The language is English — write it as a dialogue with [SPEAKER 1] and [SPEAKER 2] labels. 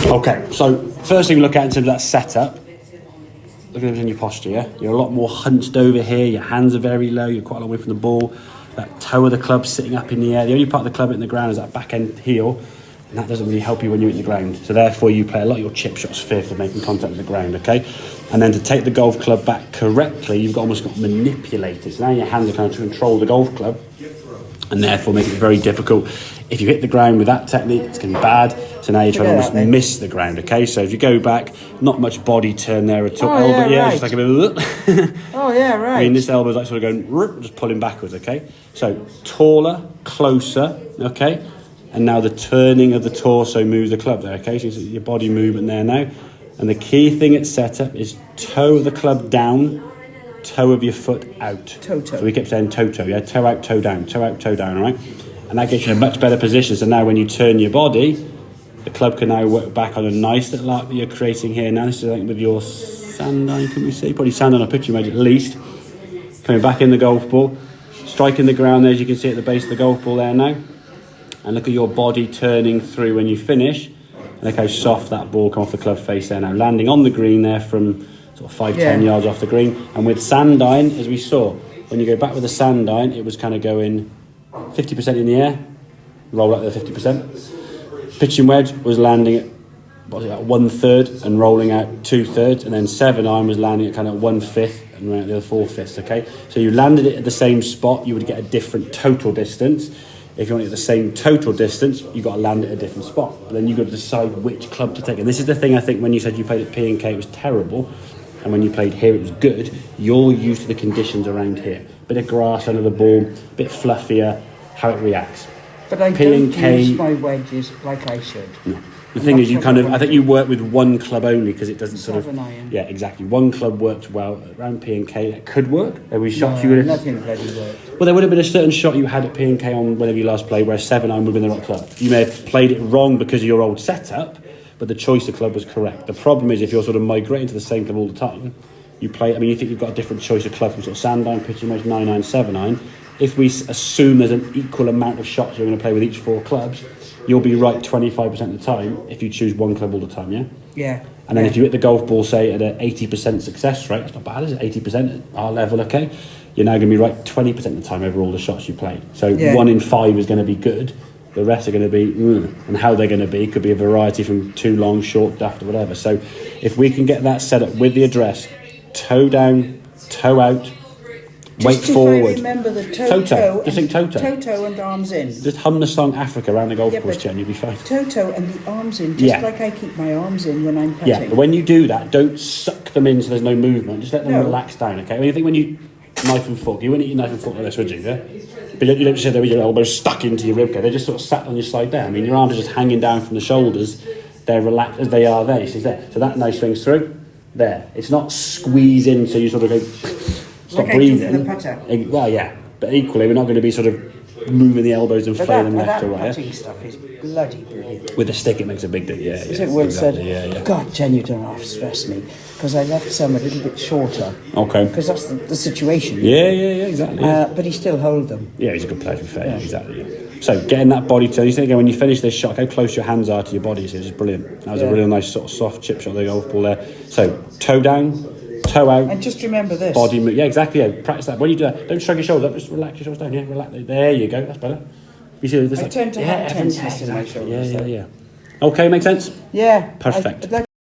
[SPEAKER 1] Okay, so first thing we look at in terms of that setup, look at everything in your posture, yeah? You're a lot more hunched over here, your hands are very low, you're quite a long way from the ball, that toe of the club sitting up in the air. The only part of the club hitting the ground is that back end heel, and that doesn't really help you when you're in the ground. So therefore you play a lot of your chip shots fifth of making contact with the ground, okay? And then to take the golf club back correctly, you've almost got to manipulate it. So now your hands are kind of to control the golf club, and therefore make it very difficult. If you hit the ground with that technique, it's going to be bad. So now you're trying to almost miss the ground, okay? So if you go back, not much body turn there at all.
[SPEAKER 2] Oh,
[SPEAKER 1] elbow,
[SPEAKER 2] yeah, right.
[SPEAKER 1] just like a bit of
[SPEAKER 2] Oh, yeah, right.
[SPEAKER 1] I mean, this elbow's like sort of going, just pulling backwards, okay? So taller, closer, okay? And now the turning of the torso moves the club there, okay? So you see your body movement there now. And the key thing at setup is toe of the club down, toe of your foot out.
[SPEAKER 2] Toe-toe.
[SPEAKER 1] So we kept saying toe-toe, yeah? Toe out, toe down, all right? And that gets you in a much better position. So now when you turn your body, the club can now work back on a nice little arc that you're creating here. Now this is like with your sand iron, can we see? Probably sand on a picture image at least. Coming back in the golf ball, striking the ground there, as you can see at the base of the golf ball there now. And look at your body turning through when you finish. And look how soft that ball come off the club face there now. Landing on the green there from sort of 10 yards off the green. And with sand iron, as we saw, when you go back with the sand iron, it was kind of going 50% in the air, roll out there 50%. Pitching wedge was landing at, what was it, at 1/3 and rolling out 2/3, and then 7 iron was landing at kind of 1/5 and around the other 4/5. Okay, so you landed it at the same spot, you would get a different total distance. If you want it at the same total distance, you've got to land it at a different spot. But then you've got to decide which club to take. And this is the thing I think when you said you played at P&K it was terrible, and when you played here it was good, you're used to the conditions around here. Bit of grass under the ball, bit fluffier, how it reacts.
[SPEAKER 2] But I don't use my wedges like I should.
[SPEAKER 1] No. The thing is, you kind of, I think you work with one club only because it doesn't sort of...
[SPEAKER 2] 7 iron.
[SPEAKER 1] Yeah, exactly. One club worked well. Around P&K, it could work. Every shot
[SPEAKER 2] No,
[SPEAKER 1] you would have...
[SPEAKER 2] nothing bloody worked.
[SPEAKER 1] Well, there would have been a certain shot you had at P&K on whenever you last played where 7 iron would have been the right club. You may have played it wrong because of your old setup, but the choice of club was correct. The problem is if you're sort of migrating to the same club all the time, you play... I mean, you think you've got a different choice of club from sort of sand iron, pitching wedge, 9 iron, 7 iron. If we assume there's an equal amount of shots you're going to play with each 4 clubs, you'll be right 25% of the time if you choose one club all the time, yeah?
[SPEAKER 2] Yeah.
[SPEAKER 1] And then if you hit the golf ball, say, at an 80% success rate, that's not bad, is it? 80% at our level, okay? You're now going to be right 20% of the time over all the shots you play. So 1 in 5 is going to be good. The rest are going to be, and how they're going to be could be a variety from too long, short, daft, or whatever. So if we can get that set up with the address, toe down, toe out, weight forward.
[SPEAKER 2] I remember the toe-toe.
[SPEAKER 1] Just think toe-toe.
[SPEAKER 2] Toe-toe and arms in.
[SPEAKER 1] Just hum the song Africa around the golf course, Jen, you'll be fine.
[SPEAKER 2] Toe-toe and the arms in, just like I keep my arms in when I'm putting.
[SPEAKER 1] Yeah, but when you do that, don't suck them in so there's no movement. Just let them relax down, okay? When you knife and fork, you wouldn't eat your knife and fork like this, would you? Yeah? But you don't sit there with your elbows stuck into your ribcage. They're just sort of sat on your side there. I mean, your arms are just hanging down from the shoulders. They're relaxed as they are there. You see there? So that now swings through. There. It's not squeeze in so you sort of go... Stop
[SPEAKER 2] like
[SPEAKER 1] breathing.
[SPEAKER 2] I do for the putter.
[SPEAKER 1] Well, yeah, but equally, we're not going to be sort of moving the elbows and flailing them left or right.
[SPEAKER 2] That putting stuff is bloody brilliant.
[SPEAKER 1] With the stick, it makes a big difference.
[SPEAKER 2] Is it worth
[SPEAKER 1] exactly,
[SPEAKER 2] said?
[SPEAKER 1] Yeah.
[SPEAKER 2] God, Jen, you don't have to stress me because I left some a little bit shorter.
[SPEAKER 1] Okay.
[SPEAKER 2] Because that's the situation.
[SPEAKER 1] Yeah, exactly.
[SPEAKER 2] But he still hold them.
[SPEAKER 1] Yeah, he's a good player, to be fair. Yeah. Exactly. Yeah. So getting that body turn. You think again when you finish this shot, how close your hands are to your body. So it's just brilliant. That was a real nice sort of soft chip shot of the golf ball there. So toe down. Toe out.
[SPEAKER 2] And just remember this.
[SPEAKER 1] Body move. Yeah, exactly. Yeah. Practice that. When you do that, don't shrug your shoulders up. Just relax your shoulders down. Yeah, relax. There you go. That's better. You see this?
[SPEAKER 2] I tend to have tenseness in my shoulders.
[SPEAKER 1] Yeah. Okay, makes sense?
[SPEAKER 2] Yeah.
[SPEAKER 1] Perfect.
[SPEAKER 2] I'd like